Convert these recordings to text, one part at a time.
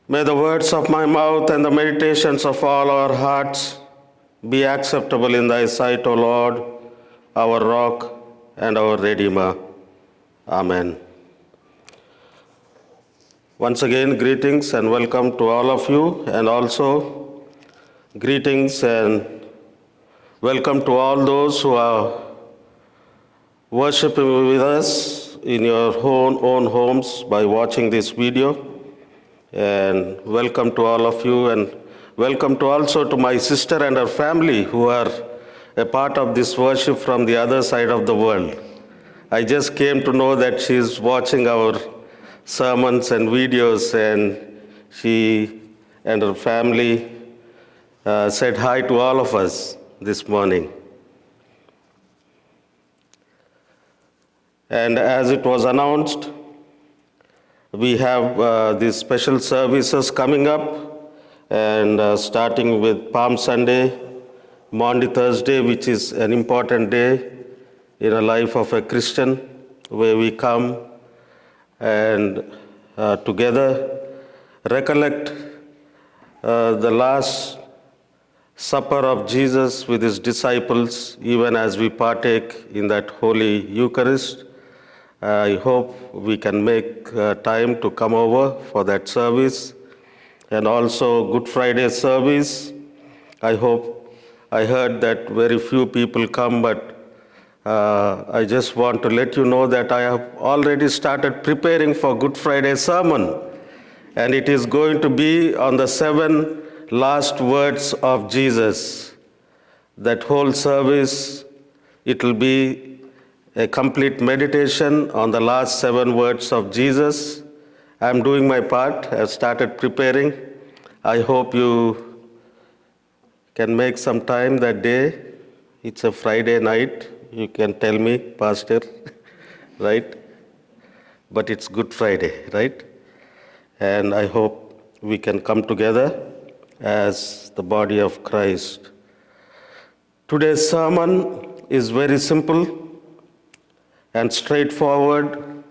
May the words of my mouth and the meditations of all our hearts be acceptable in thy sight, O Lord, our rock and our Redeemer. Amen. Once again, greetings and welcome to all of you, and also greetings and welcome to all those who are worshiping with us in your own homes by watching this video. And welcome to all of you, and welcome to also to my sister and her family who are a part of this worship from the other side of the world. I just came to know that she is watching our sermons and videos, and she and her family said hi to all of us this morning. And as it was announced, we have these special services coming up, and starting with Palm Sunday, Maundy Thursday, which is an important day in the life of a Christian, where we come and together recollect the Last Supper of Jesus with his disciples, even as we partake in that Holy Eucharist. I hope we can make time to come over for that service, and also Good Friday service. I heard that very few people come, but I just want to let you know that I have already started preparing for Good Friday sermon, and it is going to be on the 7 last words of Jesus. That whole service, it will be a complete meditation on the last 7 words of Jesus. I'm doing my part. I've started preparing. I hope you can make some time that day. It's a Friday night. You can tell me, Pastor, right? But it's Good Friday, right? And I hope we can come together as the body of Christ. Today's sermon is very simple and straightforward,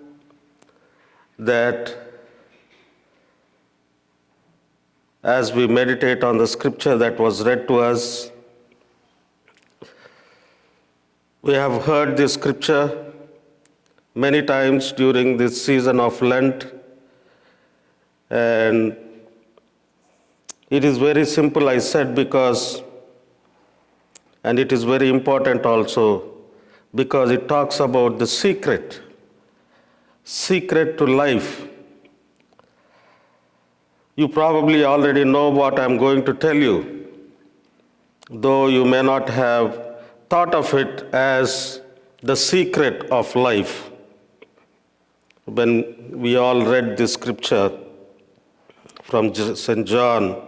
that as we meditate on the scripture that was read to us, we have heard this scripture many times during this season of Lent, and it is very simple, I said, and it is very important also, because it talks about the secret to life. You probably already know what I'm going to tell you, though you may not have thought of it as the secret of life. When we all read this scripture from St. John,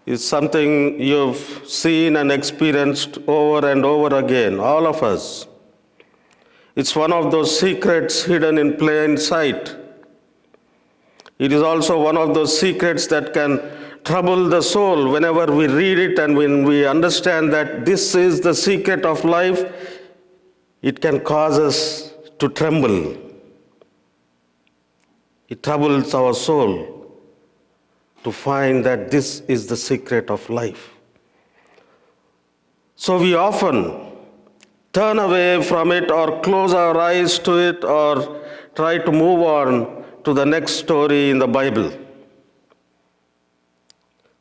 it's something you've seen and experienced over and over again, all of us. It's one of those secrets hidden in plain sight. It is also one of those secrets that can trouble the soul whenever we read it, and when we understand that this is the secret of life, it can cause us to tremble. It troubles our soul to find that this is the secret of life. So we often turn away from it, or close our eyes to it, or try to move on to the next story in the Bible.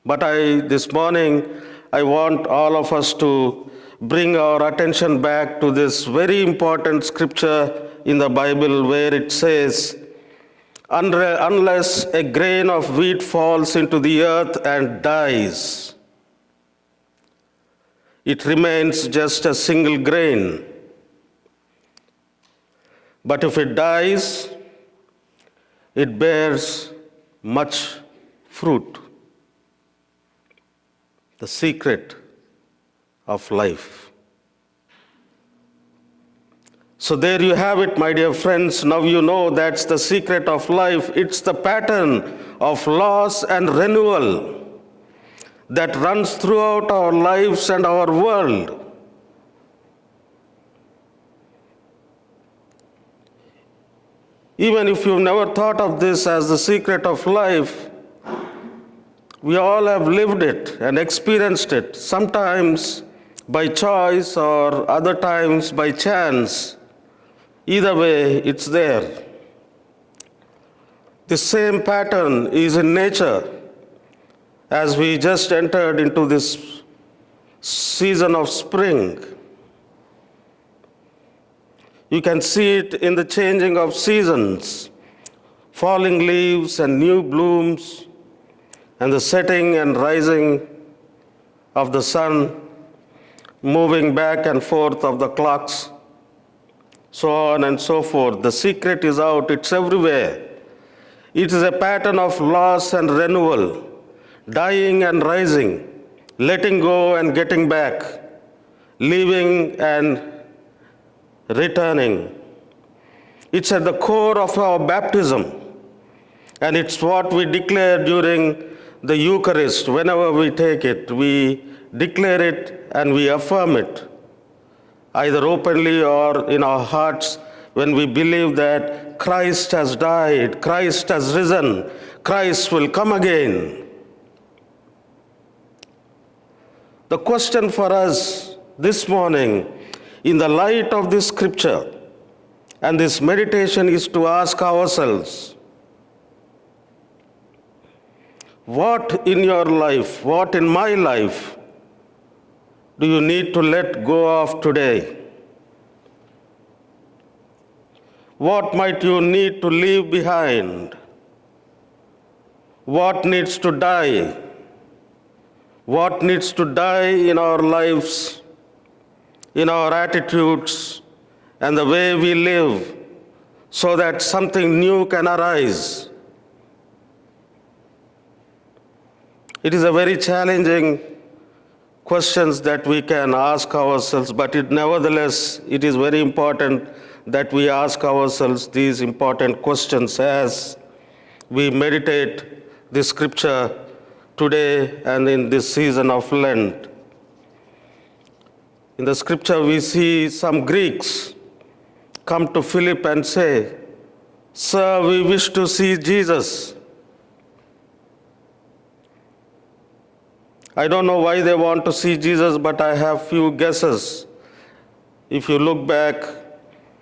But this morning, I want all of us to bring our attention back to this very important scripture in the Bible, where it says, unless a grain of wheat falls into the earth and dies, it remains just a single grain. But if it dies, it bears much fruit. The secret of life. So there you have it, my dear friends. Now you know that's the secret of life. It's the pattern of loss and renewal that runs throughout our lives and our world. Even if you've never thought of this as the secret of life, we all have lived it and experienced it, sometimes by choice or other times by chance. Either way, it's there. The same pattern is in nature. As we just entered into this season of spring, you can see it in the changing of seasons, falling leaves and new blooms, and the setting and rising of the sun, moving back and forth of the clocks, so on and so forth. The secret is out, it's everywhere. It is a pattern of loss and renewal, dying and rising, letting go and getting back, leaving and returning. It's at the core of our baptism, and it's what we declare during the Eucharist. Whenever we take it, we declare it and we affirm it, either openly or in our hearts, when we believe that Christ has died, Christ has risen, Christ will come again. The question for us this morning, in the light of this scripture and this meditation, is to ask ourselves, what in your life, what in my life, do you need to let go of today? What might you need to leave behind? What needs to die? What needs to die in our lives, in our attitudes, and the way we live, so that something new can arise? It is a very challenging questions that we can ask ourselves, but nevertheless, it is very important that we ask ourselves these important questions as we meditate this scripture today and in this season of Lent. In the scripture, we see some Greeks come to Philip and say, "Sir, we wish to see Jesus." I don't know why they want to see Jesus, but I have few guesses. If you look back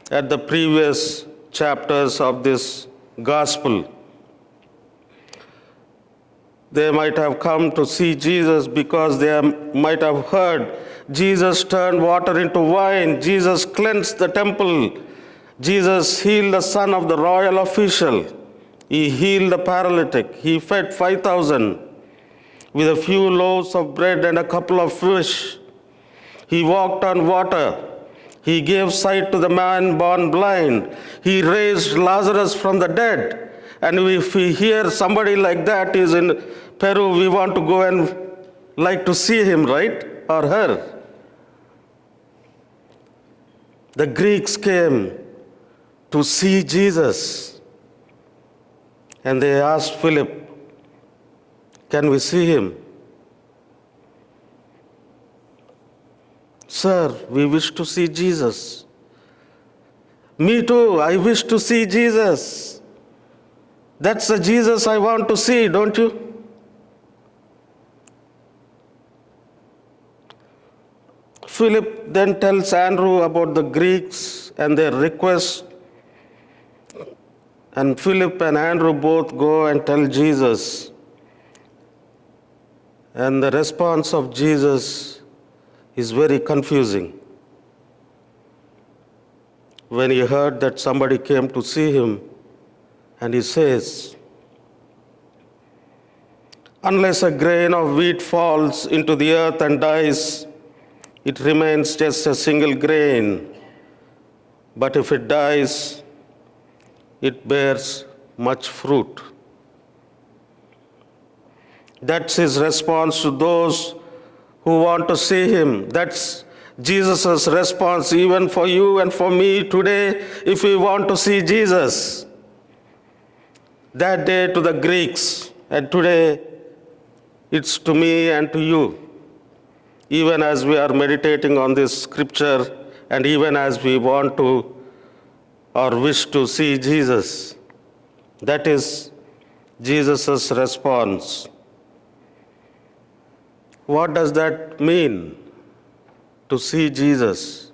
at the previous chapters of this gospel, they might have come to see Jesus because they might have heard Jesus turned water into wine, Jesus cleansed the temple, Jesus healed the son of the royal official, he healed the paralytic, he fed 5,000 with a few loaves of bread and a couple of fish. He walked on water. He gave sight to the man born blind. He raised Lazarus from the dead. And if we hear somebody like that is in Peru, we want to go and like to see him, right? Or her. The Greeks came to see Jesus. And they asked Philip, "Can we see him?" "Sir, we wish to see Jesus." "Me too, I wish to see Jesus. That's the Jesus I want to see, don't you?" Philip then tells Andrew about the Greeks and their request. And Philip and Andrew both go and tell Jesus. And the response of Jesus is very confusing. When he heard that somebody came to see him, and he says, "Unless a grain of wheat falls into the earth and dies, it remains just a single grain. But if it dies, it bears much fruit." That's his response to those who want to see him. That's Jesus' response even for you and for me today if we want to see Jesus. That day to the Greeks, and today it's to me and to you. Even as we are meditating on this scripture, and even as we want to or wish to see Jesus. That is Jesus' response. What does that mean, to see Jesus?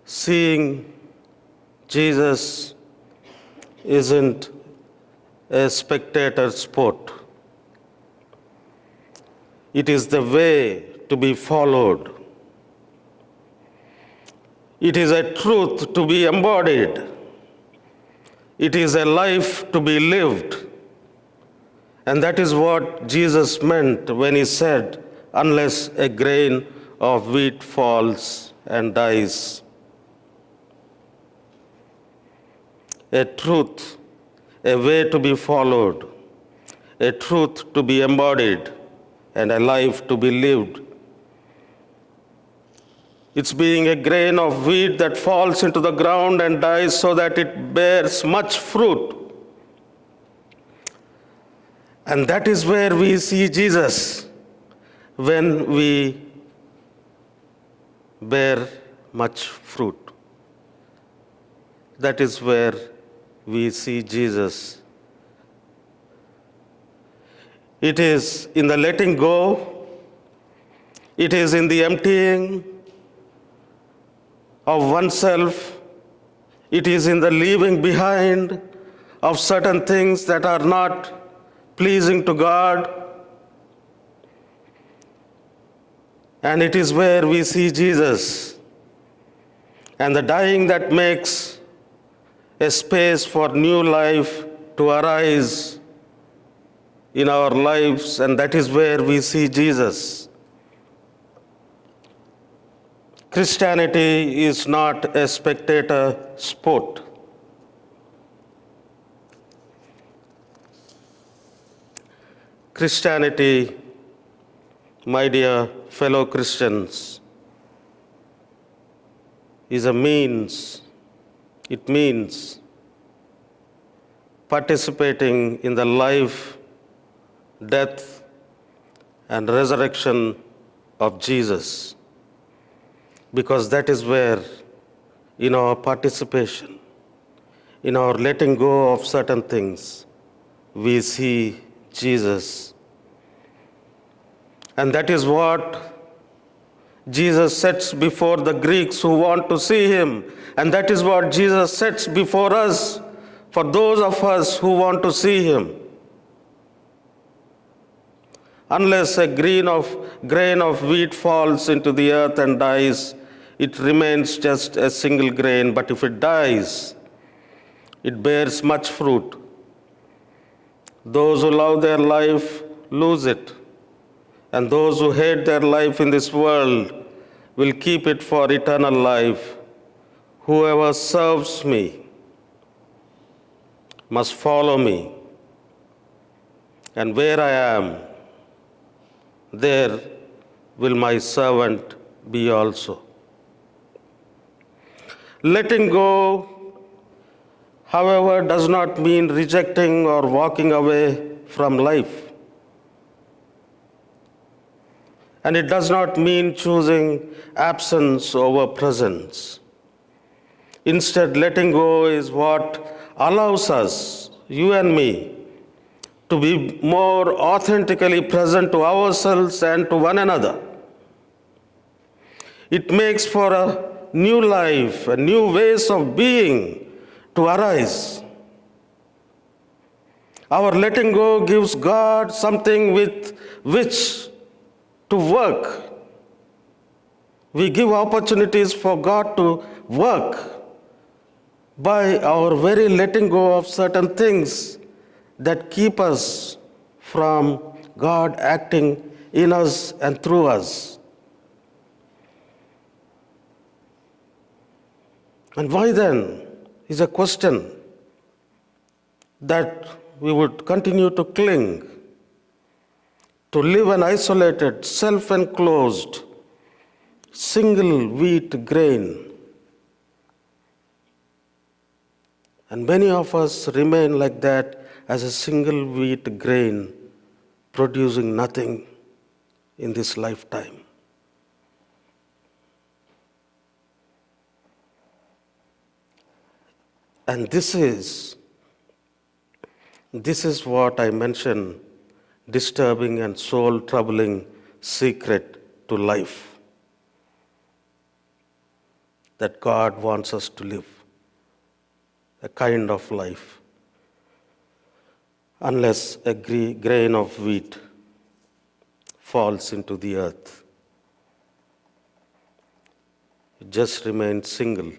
Seeing Jesus isn't a spectator sport. It is the way to be followed. It is a truth to be embodied. It is a life to be lived. And that is what Jesus meant when he said, unless a grain of wheat falls and dies. A truth, a way to be followed, a truth to be embodied, and a life to be lived. It's being a grain of wheat that falls into the ground and dies so that it bears much fruit. And that is where we see Jesus, when we bear much fruit. That is where we see Jesus. It is in the letting go, it is in the emptying of oneself, it is in the leaving behind of certain things that are not pleasing to God. And it is where we see Jesus, and the dying that makes a space for new life to arise in our lives, and that is where we see Jesus. Christianity is not a spectator sport. Christianity, my dear fellow Christians, is a means. It means participating in the life, death, and resurrection of Jesus. Because that is where, in our participation, in our letting go of certain things, we see Jesus. And that is what Jesus sets before the Greeks who want to see him. And that is what Jesus sets before us, for those of us who want to see him. Unless a grain of wheat falls into the earth and dies, it remains just a single grain. But if it dies, it bears much fruit. Those who love their life lose it, and those who hate their life in this world will keep it for eternal life. Whoever serves me must follow me, and where I am, there will my servant be also. Letting go, however, does not mean rejecting or walking away from life. And it does not mean choosing absence over presence. Instead, letting go is what allows us, you and me, to be more authentically present to ourselves and to one another. It makes for a new life, a new ways of being to arise. Our letting go gives God something with which to work. We give opportunities for God to work by our very letting go of certain things that keep us from God acting in us and through us. And why then is a question that we would continue to cling, to live an isolated, self-enclosed, single wheat grain. And many of us remain like that, as a single wheat grain, producing nothing in this lifetime. And this is what I mentioned, disturbing and soul-troubling secret to life that God wants us to live, a kind of life. Unless a grain of wheat falls into the earth, it just remains single.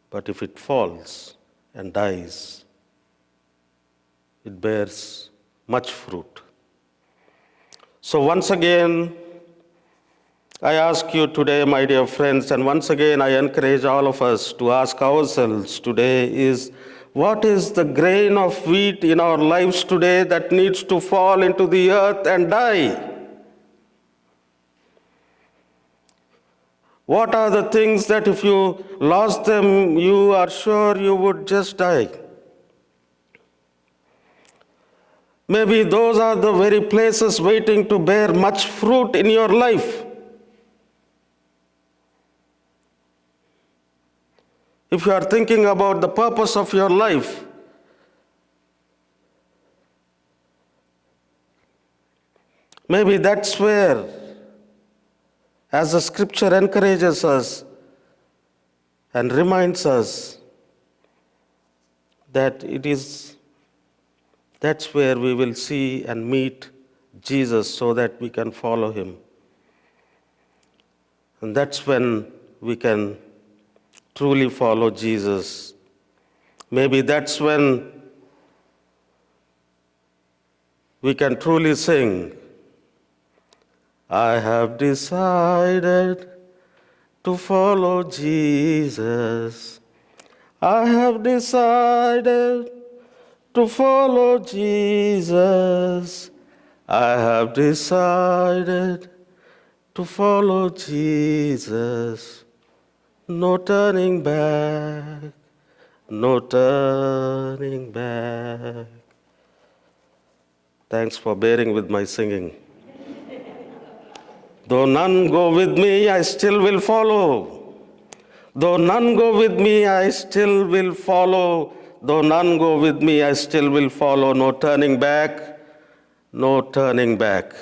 But if it falls and dies, it bears much fruit. So once again, I ask you today, my dear friends, and once again I encourage all of us to ask ourselves today is, what is the grain of wheat in our lives today that needs to fall into the earth and die? What are the things that if you lost them, you are sure you would just die? Maybe those are the very places waiting to bear much fruit in your life. If you are thinking about the purpose of your life, maybe that's where, as the scripture encourages us and reminds us that that's where we will see and meet Jesus so that we can follow him. And that's when we can truly follow Jesus. Maybe that's when we can truly sing, I have decided to follow Jesus. I have decided to follow Jesus. I have decided to follow Jesus. No turning back, no turning back. Thanks for bearing with my singing. Though none go with me, I still will follow. Though none go with me, I still will follow. Though none go with me, I still will follow. No turning back, no turning back.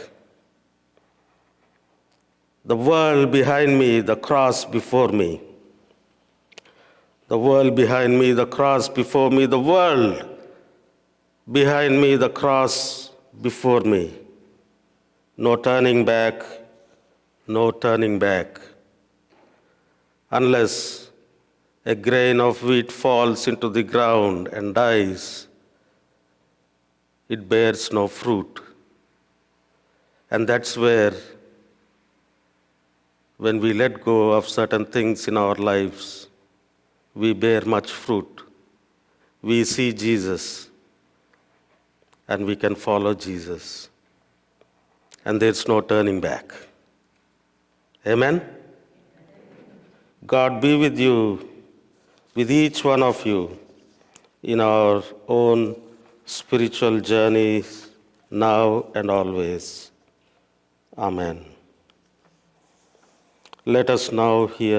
The world behind me, the cross before me. The world behind me, the cross before me. The world behind me, the cross before me. No turning back, no turning back. Unless a grain of wheat falls into the ground and dies, it bears no fruit. And that's where, when we let go of certain things in our lives, we bear much fruit. We see Jesus, and we can follow Jesus. And there's no turning back. Amen? God be with you, with each one of you, in our own spiritual journeys, now and always. Amen. Let us now hear